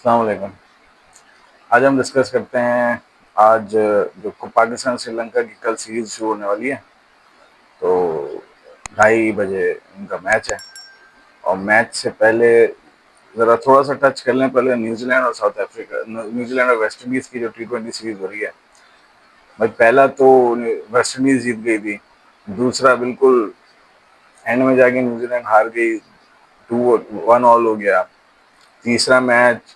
अस्सलाम वालेकुम। आज हम डिस्कस करते हैं आज जो पाकिस्तान श्रीलंका की कल सीरीज शुरू होने वाली है। तो 2:30 बजे उनका मैच है। और मैच से पहले ज़रा थोड़ा सा टच कर लें पहले न्यूजीलैंड और साउथ अफ्रीका, न्यूजीलैंड और वेस्ट इंडीज़ की जो T20 सीरीज हो रही है। भाई पहला तो वेस्ट इंडीज़ जीत गई थी, दूसरा बिल्कुल एंड में जाके न्यूजीलैंड हार गई, 2-1 हो गया। तीसरा मैच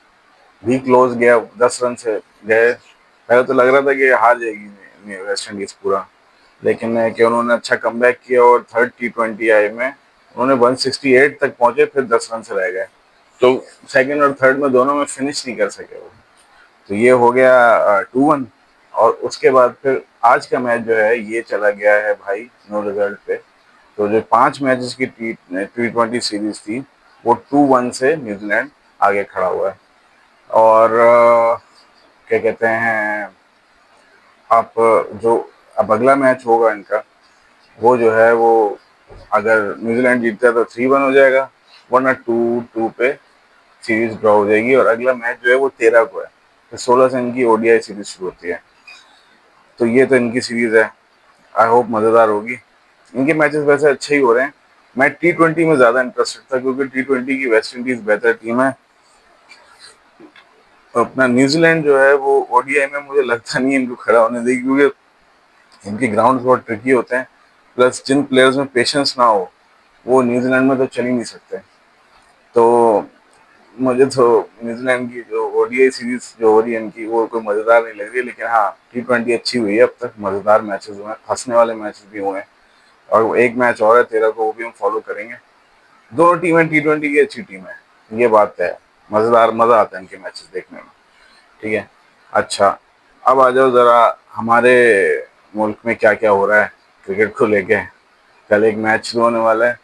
भी क्लोज गया, 10 रन से गए। पहले तो लग रहा था कि हार जाएगी वेस्ट इंडीज पूरा, लेकिन कि उन्होंने अच्छा कमबैक किया और थर्ड T20 आई में उन्होंने 168 तक पहुंचे, फिर 10 रन से रह गए। तो सेकंड और थर्ड में दोनों में फिनिश नहीं कर सके वो। तो ये हो गया 2-1। और उसके बाद फिर आज का मैच जो है ये चला गया है भाई नो रिजल्ट पे। तो जो 5 मैचेस की T20 सीरीज थी वो 2-1 से न्यूजीलैंड आगे खड़ा हुआ है। और क्या कहते हैं, आप जो अब अगला मैच होगा इनका, वो जो है वो अगर न्यूजीलैंड जीतता है तो 3-1 हो जाएगा, वरना 2-2 पे सीरीज ड्रॉ हो जाएगी। और अगला मैच जो है वो 13 को है, तो 16 से इनकी ODI सीरीज शुरू होती है। तो ये तो इनकी सीरीज है, आई होप मज़ेदार होगी। इनके मैचेस वैसे अच्छे ही हो रहे हैं। मैं T20 में ज़्यादा इंटरेस्टेड था क्योंकि T20 की वेस्ट इंडीज़ बेहतर टीम है। तो अपना न्यूजीलैंड जो है वो ODI में मुझे लगता नहीं है इनको खड़ा होने देगी, क्योंकि इनके ग्राउंड बहुत ट्रिकी होते हैं। प्लस जिन प्लेयर्स में पेशेंस ना हो वो न्यूजीलैंड में तो चल ही नहीं सकते। तो मुझे तो न्यूजीलैंड की जो ODI सीरीज जो हो रही है इनकी वो कोई मज़ेदार नहीं लग रही है। लेकिन हाँ, T20 अच्छी हुई है, अब तक मज़ेदार मैचेस हुए हैं, हंसने वाले मैचेस भी हुए हैं। और एक मैच और है 13 को, वो भी हम फॉलो करेंगे। दोनों टीमें T20 की अच्छी टीम है, ये बात है। मज़ेदार, मज़ा आता है इनके मैचेस देखने में। ठीक है। अच्छा, अब आ जाओ ज़रा हमारे मुल्क में क्या क्या हो रहा है क्रिकेट को लेके। कल एक मैच शुरू होने वाला है,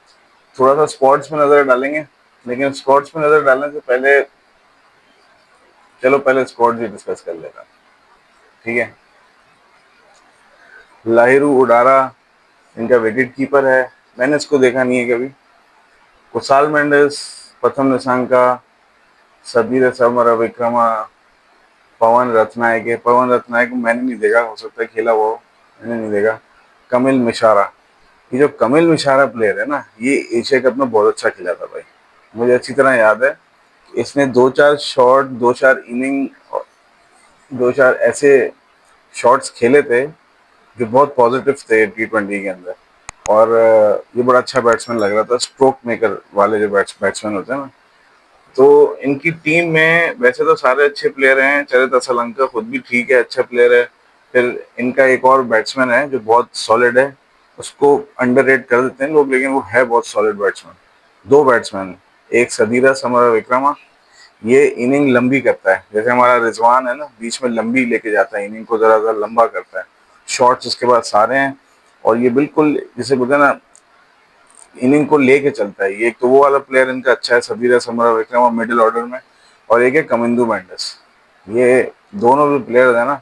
थोड़ा सा स्पोर्ट्स में नज़र डालेंगे। लेकिन स्पोर्ट्स में नज़र डालने से पहले चलो पहले स्पोर्ट्स ही डिस्कस कर लेता हूँ। ठीक है। लाहिरू उडारा इनका विकेट कीपर है। मैंने इसको देखा नहीं है कभी। कुसाल मेंडिस, प्रथम निशंका, सदीर समरविक्रमा, पवन रत्नायक मैंने नहीं देखा, हो सकता है खेला वो, मैंने नहीं देखा। कमिल मिशारा, ये जो कमिल मिशारा प्लेयर है ना, ये एशिया कप में बहुत अच्छा खेला था भाई। मुझे अच्छी तरह याद है, इसने 2-4 शॉट, 2-4 इनिंग, 2-4 ऐसे शॉट्स खेले थे जो बहुत पॉजिटिव थे T20 के अंदर। और ये बड़ा अच्छा बैट्समैन लग रहा था, स्ट्रोक मेकर वाले जो बैट्समैन होते हैं ना। तो इनकी टीम में वैसे तो सारे अच्छे प्लेयर हैं, चरित असलंका खुद भी ठीक है, अच्छा प्लेयर है। फिर इनका एक और बैट्समैन है जो बहुत सॉलिड है, उसको अंडररेट कर देते हैं लोग, लेकिन वो है बहुत सॉलिड बैट्समैन। दो बैट्समैन, एक सदीरा समर विक्रमा, ये इनिंग लंबी करता है, जैसे हमारा रिजवान है ना, बीच में लंबी लेके जाता है, इनिंग को जरा सा लंबा करता है। शॉट्स उसके बाद सारे हैं। और ये बिल्कुल जिसे बोलते हैं ना, इनिंग को लेके चलता है। ये एक तो वो वाला प्लेयर इनका अच्छा है, सबीरा समरा विक्रम, मिडिल ऑर्डर में। और एक है कमिंदू मेंडिस। ये दोनों जो प्लेयर है ना,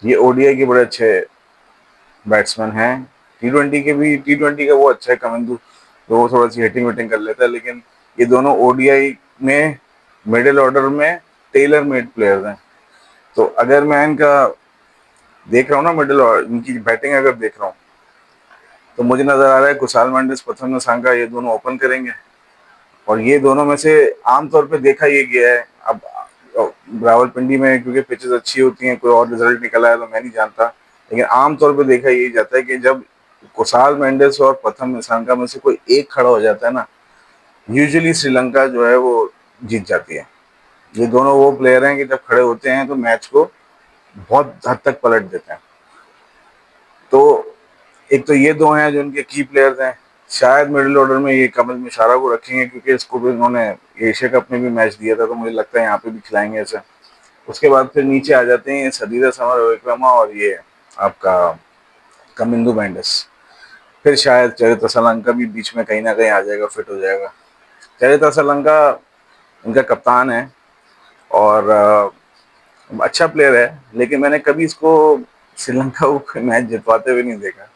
ये ODI के बड़े अच्छे बैट्समैन हैं। T20 का वो अच्छा है कमिंदू, तो वो थोड़ा सी हिटिंग विटिंग कर लेता है। लेकिन ये दोनों ODI में मिडिल ऑर्डर में टेलर मेड प्लेयर्स हैं। तो अगर मैं इनका देख रहा हूँ ना, मिडिल ऑर्डर इनकी बैटिंग अगर देख रहा हूँ, तो मुझे नजर आ रहा है कुशाल मेंडिस, प्रथम निशंका, ये दोनों ओपन करेंगे। और ये दोनों में से आमतौर पे देखा ये गया है, अब रावलपिंडी में क्योंकि पिचेस अच्छी होती हैं, कोई और रिजल्ट निकला है तो मैं नहीं जानता, लेकिन आमतौर पे देखा यही जाता है कि जब कुशाल मेंडिस और प्रथम निशंका में से कोई एक खड़ा हो जाता है ना, यूजुअली श्रीलंका जो है वो जीत जाती है। ये दोनों वो प्लेयर हैं कि जब खड़े होते हैं तो मैच को बहुत हद तक पलट देते हैं। तो एक तो ये दो हैं जो उनके की प्लेयर्स हैं। शायद मिडिल ऑर्डर में ये कमल मिशारा को रखेंगे, क्योंकि इसको भी उन्होंने एशिया कप में भी मैच दिया था, तो मुझे लगता है यहाँ पे भी खिलाएंगे ऐसे। उसके बाद फिर नीचे आ जाते हैं सदीरा समर विक्रमा और ये आपका कमिंदू बैंडस। फिर शायद चरित असलंका भी बीच में कहीं ना कहीं आ जाएगा, फिट हो जाएगा। चरित असलंका इनका कप्तान है और अच्छा प्लेयर है, लेकिन मैंने कभी इसको श्रीलंका को मैच जितवाते हुए नहीं देखा।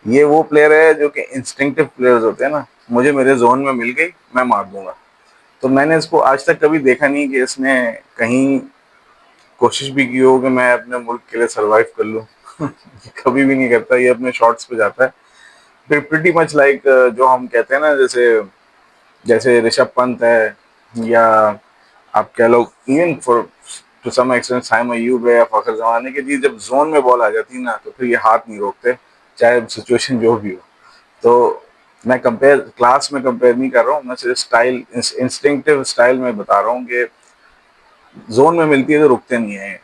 ये वो प्लेयर है जो कि इंस्टिंक्टिव प्लेयर्स होते हैं ना, मुझे मेरे जोन में मिल गई मैं मार दूंगा। तो मैंने इसको आज तक कभी देखा नहीं कि इसने कहीं कोशिश भी की हो कि मैं अपने मुल्क के लिए सरवाइव कर लूँ। कभी भी नहीं करता, ये अपने शॉट्स पे जाता है। फिर प्रिटी मच लाइक जो हम कहते हैं ना, जैसे जैसे ऋषभ पंत है, या आप कह लो even for to some extent Saim Ayub है या फखर जमान है, कि जी जब जोन में बॉल आ जाती है ना तो फिर ये हाथ नहीं रोकते, चाहे सिचुएशन जो भी हो। तो मैं कंपेयर क्लास में कंपेयर नहीं कर रहा हूँ, मैं सिर्फ स्टाइल, इंस्टिंक्टिव स्टाइल में बता रहा हूँ कि जोन में मिलती है तो रुकते नहीं है।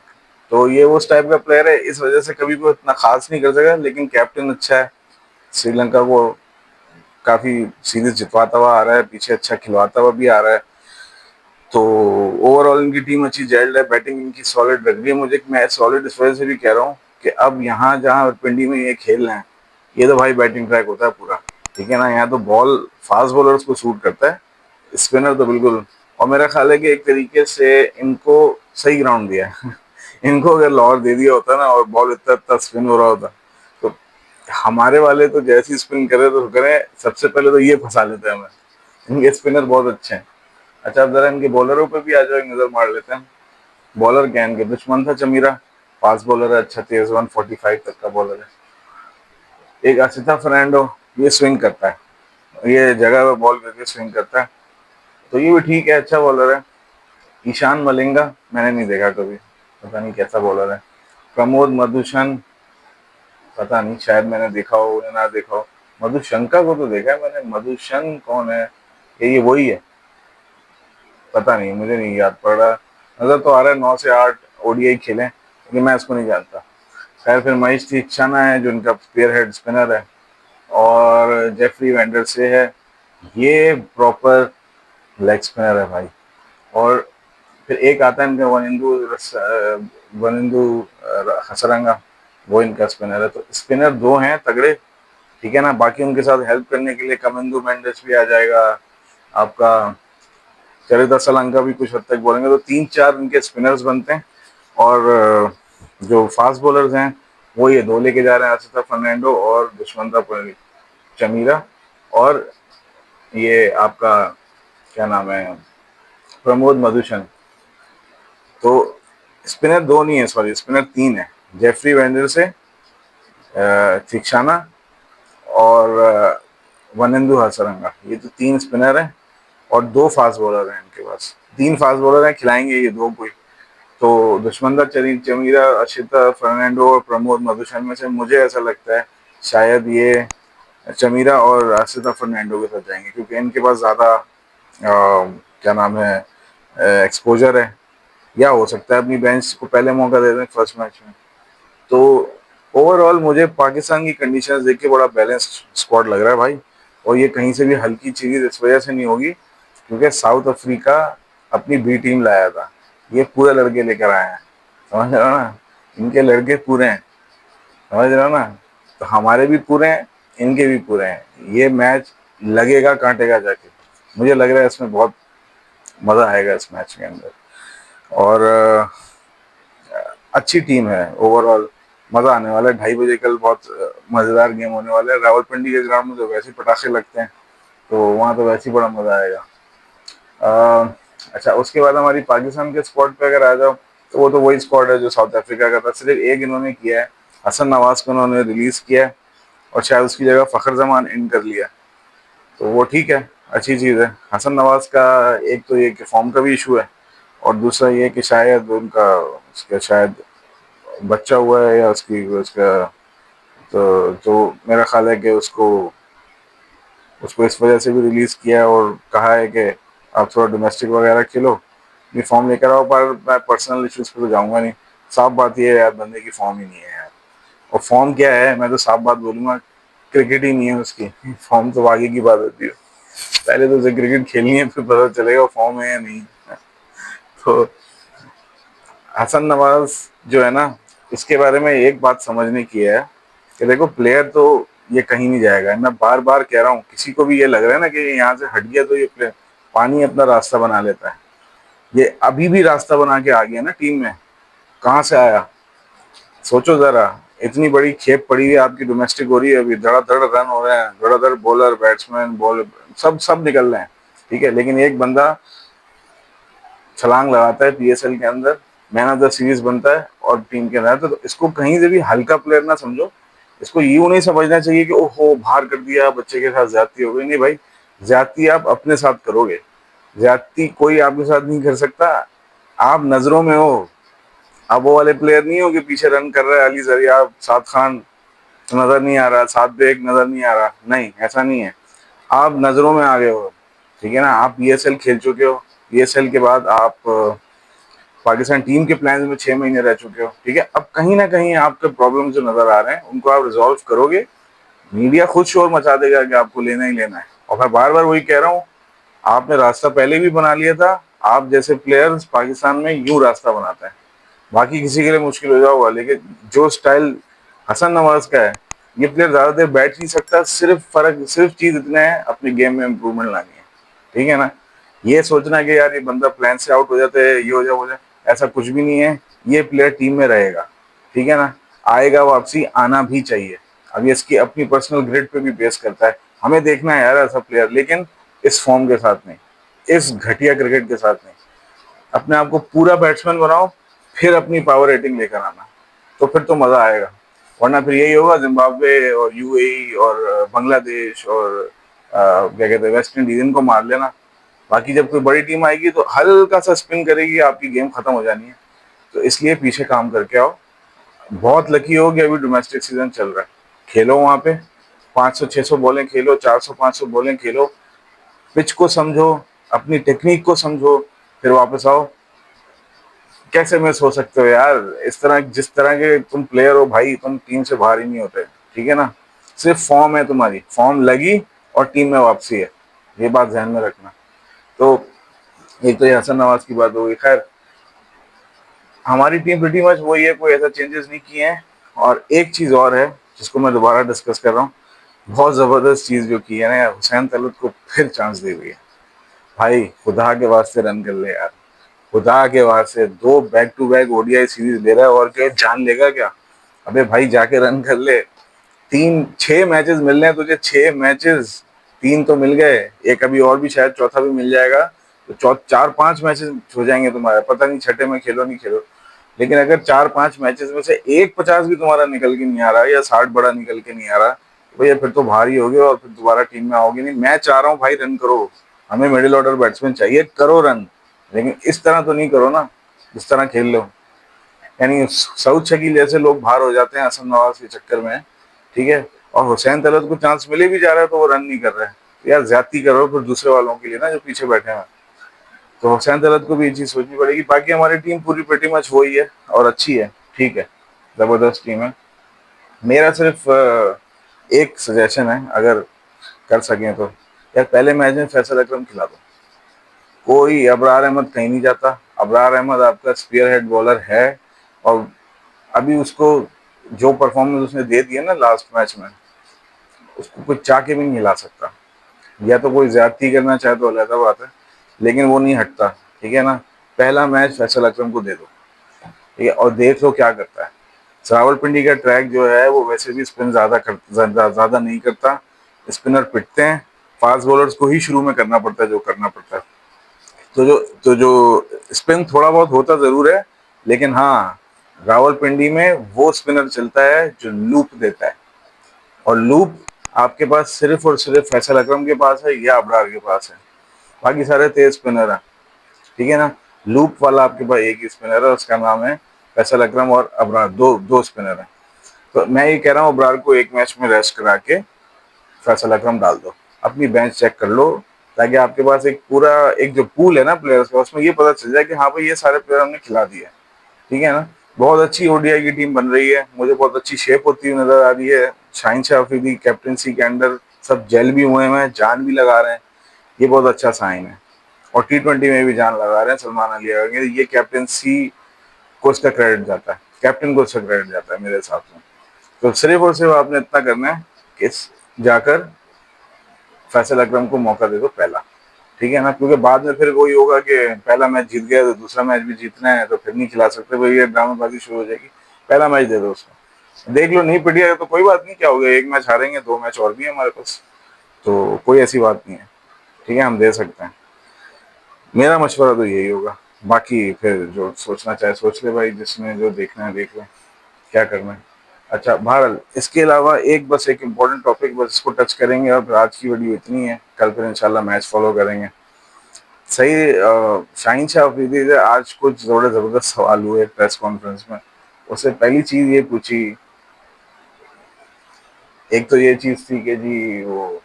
तो ये उस टाइप का प्लेयर है, इस वजह से कभी कोई इतना खास नहीं कर सका, लेकिन कैप्टन अच्छा है, श्रीलंका को काफी सीरीज जितवाता हुआ आ रहा है, पीछे अच्छा खिलवाता हुआ भी आ रहा है। तो ओवरऑल इनकी टीम अच्छी जेल्ड है, बैटिंग इनकी सॉलिड लग रही है मुझे। मैं सॉलिड इस वजह से भी कह रहा हूँ कि अब यहाँ जहाँ पिंडी में ये खेल रहे हैं, ये तो भाई बैटिंग ट्रैक होता है पूरा, ठीक है ना। यहाँ तो बॉल फास्ट बॉलर्स को सूट करता है, स्पिनर तो बिल्कुल। और मेरा ख्याल है कि एक तरीके से इनको सही ग्राउंड दिया है। इनको अगर लाहौर दे दिया होता ना और बॉल इतना इतना स्पिन हो रहा होता, तो हमारे वाले तो जैसी स्पिन करे तो करें, सबसे पहले तो ये फंसा लेते हैं हमें। इनके स्पिनर बहुत अच्छे हैं। अच्छा, अब जरा इनके बॉलरों पे भी आ जाओ, एक नजर मार लेते हैं। बॉलर क्या है इनके, दुश्मन था चमीरा, फास्ट बॉलर है, अच्छा तेज, 145 तक का बॉलर है। एक आसिता फर्नांडो, ये स्विंग करता है, ये जगह पे बॉल करके स्विंग करता है, तो ये भी ठीक है, अच्छा बॉलर है। ईशान मलिंगा मैंने नहीं देखा कभी, पता नहीं कैसा बॉलर है। प्रमोद मधुशन, पता नहीं, शायद मैंने देखा हो या ना देखा हो। मधुशंका को तो देखा है मैंने, मधुशन कौन है, ये वही है, पता नहीं, मुझे नहीं याद पड़ रहा। नजर तो आ रहा है 9 से 8 ओडीआई खेले, लेकिन मैं इसको नहीं जानता। खैर, फिर महेश दीक्षाना है जो इनका स्पेयर हेड स्पिनर है, और जेफरी वेंडर से है, ये प्रॉपर लेग स्पिनर है भाई। और फिर एक आता है इनका वनिंदु हसरंगा, वो इनका स्पिनर है। तो स्पिनर दो हैं तगड़े, ठीक है ना। बाकी उनके साथ हेल्प करने के लिए कमिंदु मेंडिस भी आ जाएगा, आपका चरिता सलंका भी कुछ हद तक बोलेंगे, तो 3-4 इनके स्पिनर्स बनते हैं। और जो फास्ट बॉलर्स हैं वो ये दो लेके जा रहे हैं, आसिता फर्नांडो और दुष्मंता चमीरा, और ये आपका क्या नाम है, प्रमोद मधुशन। तो स्पिनर दो नहीं है, सॉरी, स्पिनर तीन है, जेफरी वेंडर से, थिक्शाना, और वनिंदु हसरंगा, ये तो तीन स्पिनर हैं। और दो फास्ट बॉलर हैं इनके पास, तीन फास्ट बॉलर हैं, खिलाएंगे ये दो कोई। तो दुश्मंदर चमीरा, अशिता फर्नांडो और प्रमोद मधुशन में से मुझे ऐसा लगता है शायद ये चमीरा और अशिता फर्नांडो के साथ जाएंगे, क्योंकि इनके पास ज़्यादा क्या नाम है, एक्सपोजर है, या हो सकता है अपनी बेंच को पहले मौका दे दें फर्स्ट मैच में। तो ओवरऑल मुझे पाकिस्तान की कंडीशंस देख के बड़ा बैलेंस्ड स्क्वाड लग रहा है भाई। और ये कहीं से भी हल्की चीज इस वजह से नहीं होगी, क्योंकि साउथ अफ्रीका अपनी बी टीम लाया था, ये पूरे लड़के लेकर आए हैं, समझ रहे हो ना, इनके लड़के पूरे हैं, समझ रहे हो ना। तो हमारे भी पूरे हैं, इनके भी पूरे हैं, ये मैच लगेगा कांटेगा जाके। मुझे लग रहा है इसमें बहुत मजा आएगा इस मैच के अंदर। और अच्छी टीम है ओवरऑल, मजा आने वाला है। 2:30 बजे कल बहुत मजेदार गेम होने वाला है। रावलपिंडी के ग्राउंड में तो वैसे पटाखे लगते हैं, तो वहाँ तो वैसे ही बड़ा मजा आएगा। अच्छा, उसके बाद हमारी पाकिस्तान के स्क्वाड पे अगर आ जाओ, तो वो तो वही स्क्वाड है जो साउथ अफ्रीका का था, सिर्फ एक इन्होंने किया है, हसन नवाज को उन्होंने रिलीज किया है, और शायद उसकी जगह फखर जमान इन कर लिया, तो वो ठीक है, अच्छी चीज़ है। हसन नवाज का एक तो ये कि फॉर्म का भी इशू है, और दूसरा ये कि शायद उनका उसका शायद बच्चा हुआ है, या उसकी उसका, तो मेरा ख्याल है कि उसको उसको इस वजह से भी रिलीज किया है, और कहा है कि आप थोड़ा डोमेस्टिक वगैरह खेलो, ये फॉर्म लेकर आओ। पर मैं पर्सनल इश्यूज पे तो जाऊंगा नहीं, साफ बात ये है यार, बंदे की फॉर्म ही नहीं है यार। और फॉर्म क्या है, मैं तो साफ बात बोलूंगा, क्रिकेट ही नहीं है उसकी। फॉर्म तो आगे की बात होती है, पहले तो उसे क्रिकेट खेलनी है, फिर पता चलेगा फॉर्म है या नहीं। तो हसन नवाज जो है ना, इसके बारे में एक बात समझने की है कि देखो, प्लेयर तो ये कहीं नहीं जाएगा। मैं बार बार कह रहा हूँ, किसी को भी ये लग रहा है ना कि यहाँ से हट गया तो ये प्लेयर पानी अपना रास्ता बना लेता है, ये अभी भी रास्ता बना के आ गया ना टीम में, कहाँ से आया सोचो जरा। इतनी बड़ी खेप पड़ी है आपकी, डोमेस्टिक हो रही है, अभी धड़ाधड़ रन हो रहे हैं, धड़ाधड़ बॉलर बैट्समैन बॉलर सब सब निकल रहे हैं, ठीक है, लेकिन एक बंदा छलांग लगाता है पीएसएल के अंदर, मैन ऑफ द सीरीज बनता है और टीम के अंदर, तो इसको कहीं से भी हल्का प्लेयर ना समझो। इसको यूं नहीं समझना चाहिए कि ओहो बाहर कर दिया, बच्चे के साथ ज्यादती हो गई। नहीं भाई, ज्यादती आप अपने साथ करोगे, ज्यादती कोई आपके साथ नहीं कर सकता। आप नजरों में हो, आप वो वाले प्लेयर नहीं हो कि पीछे रन कर रहा है अली जरिया, साद खान नजर नहीं आ रहा, साद बेग नजर नहीं आ रहा, नहीं ऐसा नहीं है। आप नजरों में आ गए हो, ठीक है ना। आप पीएसएल खेल चुके हो, पीएसएल के बाद आप पाकिस्तान टीम के प्लान में 6 महीने रह चुके हो, ठीक है। अब कहीं ना कहीं आपके प्रॉब्लम जो नजर आ रहे हैं उनको आप रिजॉल्व करोगे, मीडिया खुद शोर मचा देगा कि आपको लेना ही लेना है। और मैं बार बार वही कह रहा हूँ, आपने रास्ता पहले भी बना लिया था। आप जैसे प्लेयर्स पाकिस्तान में यूं रास्ता बनाते हैं, बाकी किसी के लिए मुश्किल हो जाओगा। लेकिन जो स्टाइल हसन नवाज का है, ये प्लेयर ज्यादा देर बैठ नहीं सकता। सिर्फ चीज इतना है, अपनी गेम में इंप्रूवमेंट लानी है, ठीक है ना। ये सोचना कि यार ये बंदा प्लान से आउट हो जाता है, ये हो जाए, ऐसा कुछ भी नहीं है। ये प्लेयर टीम में रहेगा, ठीक है ना। आएगा वापसी, आना भी चाहिए। अब ये इसकी अपनी पर्सनल ग्रिड पे भी बेस करता है। हमें देखना है यार ऐसा प्लेयर, लेकिन इस फॉर्म के साथ नहीं, इस घटिया क्रिकेट के साथ नहीं। अपने आप को पूरा बैट्समैन बनाओ, फिर अपनी पावर रेटिंग लेकर आना, तो फिर तो मजा आएगा। वरना फिर यही होगा, जिम्बाब्वे और यूएई और बांग्लादेश और क्या कहते हैं वेस्ट इंडीज, इनको मार लेना। बाकी जब कोई बड़ी टीम आएगी तो हल्का सा स्पिन करेगी, आपकी गेम खत्म हो जानी है। तो इसलिए पीछे काम करके आओ। बहुत लकी हो कि अभी डोमेस्टिक सीजन चल रहा है, खेलो वहां पे, 500-600 बॉलें खेलो, 400-500 बॉलें खेलो, पिच को समझो, अपनी टेक्निक को समझो, फिर वापस आओ। कैसे मिस हो सकते हो यार, इस तरह जिस तरह के तुम प्लेयर हो भाई, तुम टीम से बाहर ही नहीं होते, ठीक है ना। सिर्फ फॉर्म है, तुम्हारी फॉर्म लगी और टीम में वापसी है, ये बात ध्यान में रखना। तो एक तो ये हसन नवाज की बात हो गई। खैर, हमारी टीम प्रीटी मच वही है, कोई ऐसा चेंजेस नहीं किए हैं। और एक चीज और है जिसको मैं दोबारा डिस्कस कर रहा हूँ, बहुत जबरदस्त चीज जो की है ना यार, हुसैन तलत को फिर चांस दे दी है। भाई खुदा के वास्ते रन कर ले यार, खुदा के वास्ते। 2 back to back ODI series ले रहा है, और क्या जान लेगा क्या। अबे भाई जाके रन कर ले। 6 मैचेस मिल रहे हैं तुझे, 6 मैचेस, 3 तो मिल गए, एक अभी और भी शायद चौथा भी मिल जाएगा। तो 4-5 मैचेस हो जाएंगे तुम्हारे, पता नहीं छठे में खेलो नहीं खेलो। लेकिन अगर 4-5 मैचेस में से एक 50 भी तुम्हारा निकल के नहीं आ रहा, या 60 बड़ा निकल के नहीं आ रहा, तो भैया फिर तो भारी हो गए और फिर दोबारा टीम में आओगे नहीं। मैं चाह रहा हूँ भाई रन करो, हमें मिडिल ऑर्डर बैट्समैन चाहिए, करो रन। लेकिन इस तरह तो नहीं करो ना जिस तरह खेल लो। यानी सऊद शकील जैसे लोग बाहर हो जाते हैं हसन नवाज के चक्कर में, ठीक है। और हुसैन तलत को चांस मिले भी जा रहा है तो वो रन नहीं कर रहा है। यार ज्यादती करो फिर दूसरे वालों के लिए ना, जो पीछे बैठे हैं। तो हुसैन तलत को भी ये चीज सोचनी पड़ेगी। बाकी हमारी टीम पूरी प्रेटी मच वही है और अच्छी है, ठीक है, जबरदस्त टीम है। मेरा सिर्फ एक सजेशन है, अगर कर सकें तो, यार पहले मैच में फैसल अकरम खिला दो। कोई अबरार अहमद कहीं नहीं जाता। अबरार अहमद आपका स्पीयर हेड बॉलर है, और अभी उसको जो परफॉर्मेंस उसने दे दिया ना लास्ट मैच में, उसको कोई चाह के भी नहीं हिला सकता। या तो कोई ज्यादती करना चाहे तो अलग बात है, लेकिन वो नहीं हटता, ठीक है ना। पहला मैच फैसल अकरम को दे दो, ठीक है, और देख लो क्या करता है। रावलपिंडी का ट्रैक जो है वो वैसे भी स्पिन ज्यादा नहीं करता, स्पिनर पिटते हैं। फास्ट बॉलर्स को ही शुरू में करना पड़ता है जो करना पड़ता है। तो जो स्पिन थोड़ा बहुत होता जरूर है, लेकिन हाँ, रावलपिंडी में वो स्पिनर चलता है जो लूप देता है। और लूप आपके पास सिर्फ और सिर्फ फैसल अकरम के पास है या अबरार के पास है। बाकी सारे तेज स्पिनर हैं, ठीक है ना। लूप वाला आपके पास एक ही स्पिनर है, उसका नाम है फैसल अकरम, और अबरार, दो दो स्पिनर हैं। तो मैं ये कह रहा हूँ, अबरार को एक मैच में रेस्ट करा के फैसल अकरम डाल दो, अपनी बेंच चेक कर लो, ताकि आपके पास एक पूरा एक जो पूल है ना प्लेयर्स का, उसमें ये पता चल जाए कि हाँ भाई ये सारे प्लेयर हमने खिला दिए, ठीक है ना। बहुत अच्छी ओडीआई की टीम बन रही है, मुझे बहुत अच्छी शेप होती हुई नजर आ रही है। शाहिन शाह अफरीदी कैप्टनसी के अंडर सब जेल भी हुए हैं, जान भी लगा रहे हैं, ये बहुत अच्छा साइन है। और T20 में भी जान लगा रहे हैं सलमान अली। ये कैप्टनसी को इसका क्रेडिट जाता है, कैप्टन को इसका क्रेडिट जाता है मेरे हिसाब से। तो सिर्फ और सिर्फ आपने इतना करना है कि जाकर फैसल अकरम को मौका दे दो पहला, ठीक है ना। क्योंकि बाद में फिर वही होगा कि पहला मैच जीत गया तो दूसरा मैच भी जीतना है, तो फिर नहीं खिला सकते भाई, ये ड्रामेबाजी शुरू हो जाएगी। पहला मैच दे दो उसको, देख लो नहीं पिटिएगा तो कोई बात नहीं, क्या हो गया, एक मैच हारेंगे, 2 मैच और भी है हमारे पास, तो कोई ऐसी बात नहीं है, ठीक है, हम दे सकते हैं। मेरा मशवरा तो यही होगा। बाकी फिर जो सोचना चाहे सोच ले भाई, जिसने जो देखना है देख ले, क्या करना है। अच्छा बहरहाल, इसके अलावा एक इम्पोर्टेंट टॉपिक बस इसको टच करेंगे और फिर आज की वीडियो इतनी है, कल फिर इंशाल्लाह मैच फॉलो करेंगे। सही, शाहीन शाह अफरीदी से आज कुछ थोड़े ज़बरदस्त सवाल हुए प्रेस कॉन्फ्रेंस में। उससे पहली चीज़ ये पूछी, एक तो ये चीज़ थी कि जी वो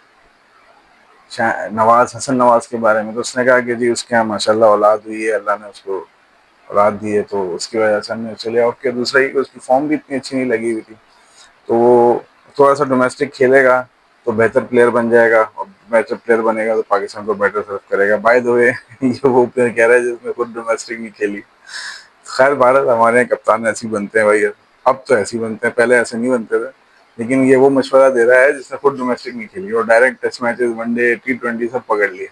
नवाज, हसन नवाज के बारे में, तो उसने कहा कि जी उसके यहाँ माशाल्लाह औलाद हुई है, अल्लाह ने उसको औलाद दी है, तो उसकी वजह से हमने चले आउट किया। दूसरा ही कि उसकी फॉर्म भी इतनी अच्छी नहीं लगी हुई थी, तो वो थोड़ा सा डोमेस्टिक खेलेगा तो बेहतर प्लेयर बन जाएगा, और बेहतर प्लेयर बनेगा तो पाकिस्तान को बेटर सर्व करेगा। बाय द वे ये वो प्लेयर कह रहा है जिसने खुद डोमेस्टिक नहीं खेली। खैर भारत, हमारे यहाँ कप्तान ऐसे ही बनते हैं भाई, अब तो ऐसे ही बनते हैं, पहले ऐसे नहीं बनते थे। लेकिन ये वो मशवरा दे रहा है जिसने खुद डोमेस्टिक नहीं खेली और direct test matches, one day, T20 सब पकड़ लिए।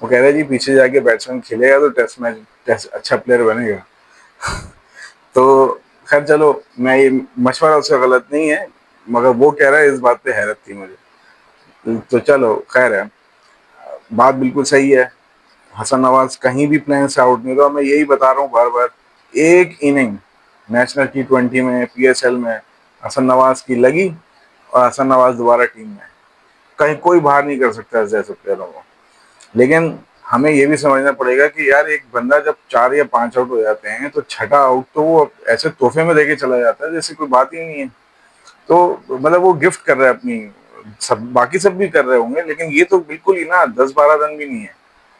वो कह रहा है जी पीछे जाके बैट्समैन खेलेगा तो टेस्ट मैच, टेस्ट अच्छा प्लेयर बनेगा। तो खैर चलो, मैं ये मशवरा उसका गलत नहीं है, मगर वो कह रहा है, इस बात पे हैरत थी मुझे। तो चलो खैर है, बात बिल्कुल सही है। हसन नवाज कहीं भी प्लेन से आउट नहीं हुआ, मैं यही बता रहा हूँ बार बार। एक इनिंग नेशनल T20 में, PSL में हसन नवाज की लगी और हसन नवाज दोबारा टीम में, कहीं कोई बाहर नहीं कर सकता ऐसे ऐसे प्लेयरों को। लेकिन हमें ये भी समझना पड़ेगा कि यार एक बंदा जब 4 या 5 आउट हो जाते हैं तो छठा आउट तो वो ऐसे तोहफे में देके चला जाता है जैसे कोई बात ही नहीं है। तो मतलब वो गिफ्ट कर रहा है अपनी, सब बाकी सब भी कर रहे होंगे, लेकिन ये तो बिल्कुल ही ना 10-12 रन भी नहीं है।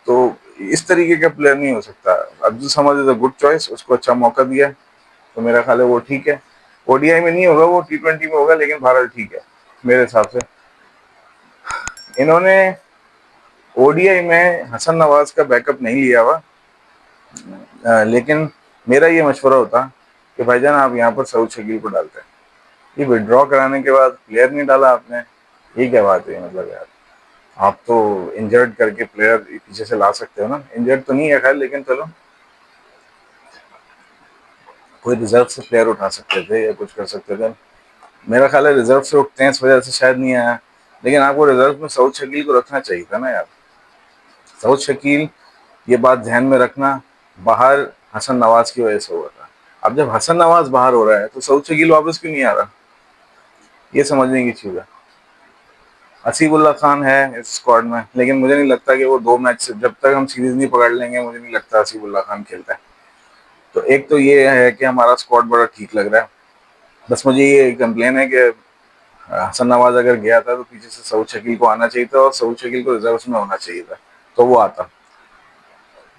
तो इस तरीके का प्लेयर नहीं हो सकता। Abdul Samad is a good choice, उसको अच्छा मौका दिया, तो मेरा ख्याल है वो ठीक है। ODI में नहीं होगा, वो T20 में होगा, लेकिन भारत ठीक है मेरे हिसाब से। इन्होंने ODI में हसन नवाज का बैकअप नहीं लिया हुआ, लेकिन मेरा ये मशवरा होता कि भाईजान आप यहाँ पर सऊद शकील को डालते हैं। ये विड्रॉ कराने के बाद प्लेयर नहीं डाला आपने, ये क्या बात है? मतलब यार, आप तो इंजर्ड करके प्लेयर पीछे से ला सकते हो ना। इंजर्ड तो नहीं है खैर, लेकिन चलो कोई रिजर्व से प्लेयर उठा सकते थे या कुछ कर सकते थे। मेरा ख्याल है रिजर्व से उठते हैं, इस वजह से शायद नहीं आया। लेकिन आपको रिजर्व में सऊद शकील को रखना चाहिए था ना यार। सऊद शकील, ये बात ध्यान में रखना, बाहर हसन नवाज की वजह से हुआ था। अब जब हसन नवाज बाहर हो रहा है तो सऊद शकील वापस क्यों नहीं आ रहा, ये समझने की चीज़ है। असीबुल्ला खान है इस स्क्वाड में, लेकिन मुझे नहीं लगता कि वो 2 मैच से, जब तक हम सीरीज नहीं पकड़ लेंगे, मुझे नहीं लगता असीबुल्ला खान खेलता है। तो एक तो ये है कि हमारा स्क्वाड बड़ा ठीक लग रहा है। बस मुझे ये कंप्लेन है कि हसन नवाज अगर गया था तो पीछे से सऊद शकील को आना चाहिए था, और सऊद शकील को रिजर्व में होना चाहिए था, तो वो आता।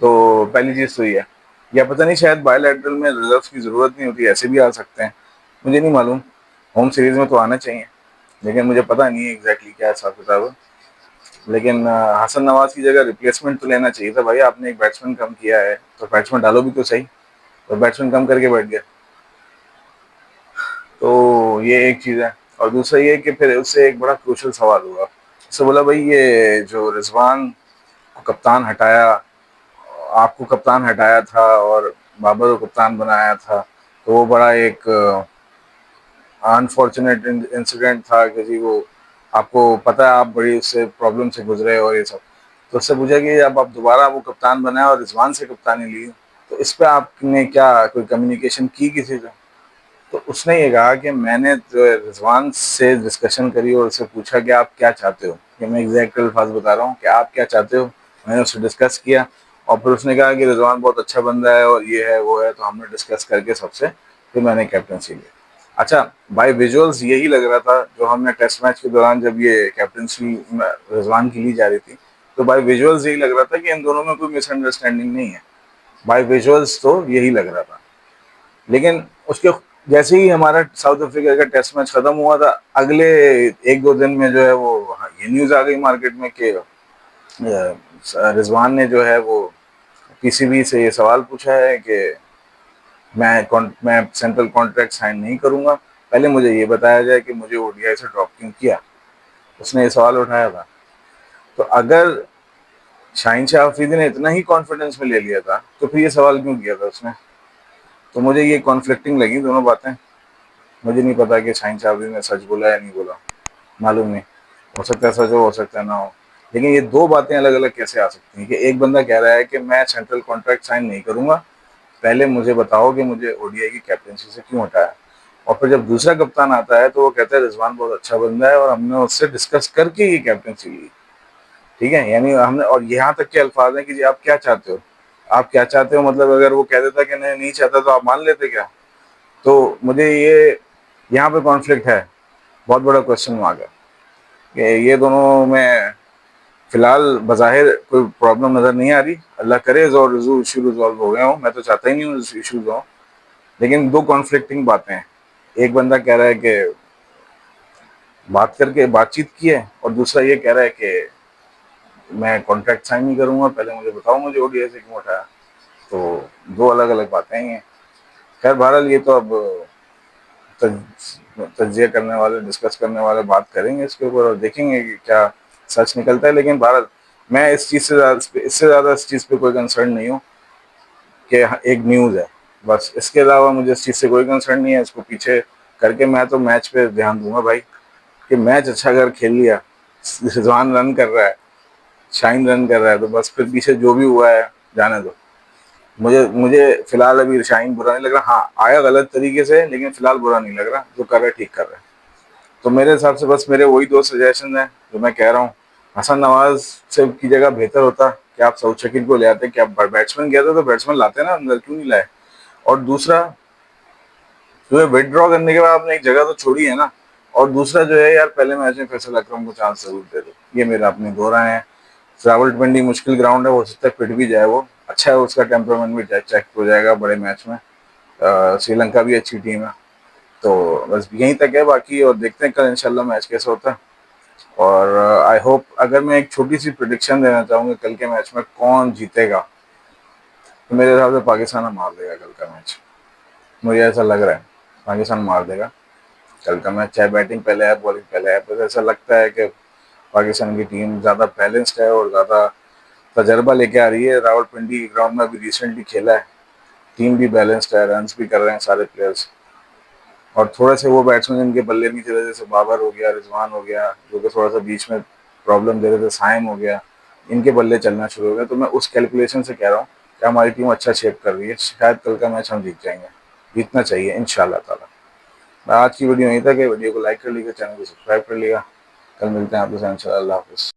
तो पहली चीज़ तो ये है। या पता नहीं, शायद बायलैटरल में रिजर्व की ज़रूरत नहीं होती, ऐसे भी आ सकते हैं, मुझे नहीं मालूम। होम सीरीज में तो आना चाहिए, लेकिन मुझे पता नहीं है एग्जैक्टली क्या हिसाब किताब है। लेकिन हसन नवाज की जगह रिप्लेसमेंट तो लेना चाहिए था भाई। आपने एक बैट्समैन कम किया है तो बैट्समैन डालो भी तो सही, तो बैट्समैन कम करके बैठ गया। तो ये एक चीज़ है। और दूसरा ये कि फिर उससे एक बड़ा क्रूशल सवाल हुआ। उससे बोला भाई ये जो रिजवान को कप्तान हटाया, आपको कप्तान हटाया था और बाबर को कप्तान बनाया था, तो वो बड़ा एक अनफॉर्चुनेट इंसिडेंट था कि जी वो, आपको पता है आप बड़ी उससे प्रॉब्लम से गुजरे और ये सब। तो उससे पूछा कि अब आप दोबारा वो कप्तान बनाए और रिजवान से कप्तानी ली, तो इस पे आपने क्या कोई कम्युनिकेशन की किसी से? तो उसने ये कहा कि मैंने जो है रिजवान से डिस्कशन करी और उससे पूछा कि आप क्या चाहते हो, कि मैं एग्जैक्ट अल्फाज बता रहा हूँ कि आप क्या चाहते हो। मैंने उससे डिस्कस किया और फिर उसने कहा कि रिजवान बहुत अच्छा बंदा है और ये है वो है, तो हमने डिस्कस करके सबसे फिर मैंने कैप्टनसी ली। अच्छा, बाय विजुअल्स यही लग रहा था, जो हमने टेस्ट मैच के दौरान जब ये कैप्टनसी रिजवान की ली जा रही थी, तो बाय विजुअल्स यही लग रहा था कि इन दोनों में कोई मिसअंडरस्टैंडिंग नहीं है। बाय विजुअल्स तो यही लग रहा था। लेकिन उसके जैसे ही हमारा साउथ अफ्रीका का टेस्ट मैच खत्म हुआ था, अगले 1-2 दिन में जो है वो ये न्यूज़ आ गई मार्केट में कि रिजवान ने जो है वो PCB से ये सवाल पूछा है कि मैं सेंट्रल कॉन्ट्रैक्ट साइन नहीं करूंगा, पहले मुझे ये बताया जाए कि मुझे ODI से ड्रॉप क्यों किया। उसने ये सवाल उठाया था। तो अगर शाहीन शाह अफरीदी ने इतना ही कॉन्फिडेंस में ले लिया था तो फिर ये सवाल क्यों किया था उसने? तो मुझे ये कॉन्फ्लिक्टिंग लगी दोनों बातें। मुझे नहीं पता कि शाहीन शाह अफरीदी ने सच बोला या नहीं बोला, मालूम नहीं। हो सकता है सच हो सकता है ना हो। लेकिन ये दो बातें अलग अलग कैसे आ सकती हैं कि एक बंदा कह रहा है कि मैं सेंट्रल कॉन्ट्रैक्ट साइन नहीं करूंगा, पहले मुझे बताओ कि मुझे ओडीआई की कैप्टनसी से क्यों हटाया। और फिर जब दूसरा कप्तान आता है तो वो कहता है रिजवान बहुत अच्छा बंदा है और हमने उससे डिस्कस करके ये कैप्टनसी ली। ठीक है, यानी हमने, और यहाँ तक के अल्फाज हैं कि जी आप क्या चाहते हो, आप क्या चाहते हो, मतलब अगर वो कह देता कि नहीं नहीं चाहता तो आप मान लेते क्या। तो मुझे ये यहाँ पे कॉन्फ्लिक्ट है, बहुत बड़ा क्वेश्चन मार्क है कि ये दोनों में फिलहाल बज़ाहिर कोई प्रॉब्लम नज़र नहीं आ रही। अल्लाह करे और इशू रिजॉल्व हो गया हो, मैं तो चाहता ही नहीं हूँ इशूज हो, लेकिन दो कॉन्फ्लिक्टिंग बातें हैं। एक बंदा कह रहा है कि बात करके बातचीत की है, और दूसरा ये कह रहा है कि मैं कॉन्ट्रैक्ट साइन नहीं करूंगा, पहले मुझे बताओ मुझे ओडीआई से क्यों उठाया। तो दो अलग अलग बातें हैं ये। खैर बहरहाल ये तो अब तज्जिया करने वाले, डिस्कस करने वाले बात करेंगे इसके ऊपर और देखेंगे कि क्या सच निकलता है। लेकिन बहरहाल मैं इस चीज़ से इससे ज़्यादा इस चीज़ पे कोई कंसर्न नहीं हूँ कि एक न्यूज़ है, बस इसके अलावा मुझे इस चीज़ से कोई कंसर्न नहीं है। इसको पीछे करके मैं तो मैच पे ध्यान दूंगा भाई, कि मैच अच्छा अगर खेल लिया, रिजवान रन कर रहा है, शाइन रन कर रहा है, तो बस फिर पीछे जो भी हुआ है जाने दो। मुझे मुझे फिलहाल अभी शाइन बुरा नहीं लग रहा, हाँ आया गलत तरीके से, लेकिन फिलहाल बुरा नहीं लग रहा, जो कर रहा है ठीक कर रहा है। तो मेरे हिसाब से बस मेरे वही दो सजेशन है जो मैं कह रहा हूँ। हसन नवाज से की जगह बेहतर होता कि आप सऊद शकील को ले आते, कि आप बैट्समैन गया था तो बैट्समैन लाते ना अंदर, क्यों नहीं लाए। और दूसरा जो है विदड्रॉ करने के बाद आपने एक जगह तो छोड़ी है ना। और दूसरा जो है यार, पहले मैच में फैसल अकरम को चांस जरूर दे दो, ये मेरा अपने दो राय है। रावलपिंडी मुश्किल ग्राउंड है, हो सकता है फिट भी जाए, वो अच्छा है, उसका टेम्परामेंट भी चेक हो जाएगा बड़े मैच में। श्रीलंका भी अच्छी टीम है। तो बस यहीं तक है, बाकी और देखते हैं कल इंशाल्लाह मैच कैसा होता है। और आई होप, अगर मैं एक छोटी सी प्रिडिक्शन देना चाहूँगा कल के मैच में कौन जीतेगा, तो मेरे हिसाब से पाकिस्तान मार देगा कल का मैच। मुझे ऐसा लग रहा है पाकिस्तान मार देगा कल का मैच, चाहे बैटिंग पहले है बॉलिंग पहले है। बस ऐसा लगता है कि पाकिस्तान की टीम ज़्यादा बैलेंस्ड है और ज़्यादा तजर्बा लेके आ रही है। रावलपिंडी ग्राउंड में अभी रिसेंटली खेला है, टीम भी बैलेंस्ड है, रन भी कर रहे हैं सारे प्लेयर्स। और थोड़े से वो बैट्समैन जिनके बल्ले नहीं चले, जैसे बाबर हो गया, रिजवान हो गया, जो कि थोड़ा सा बीच में प्रॉब्लम दे रहे थे, साइम हो गया, इनके बल्ले चलना शुरू हो गए। तो मैं उस कैलकुलेशन से कह रहा हूँ कि हमारी टीम अच्छा शेप कर रही है, शायद कल का मैच हम जीत जाएंगे, जीतना चाहिए इंशाल्लाह ताला। आज की वीडियो यहीं तक है, वीडियो को लाइक कर लीजिएगा, चैनल को सब्सक्राइब कर लीजिएगा। कल मिलते हैं आपके साथ इंशाल्लाह। अल्लाह हाफिज़।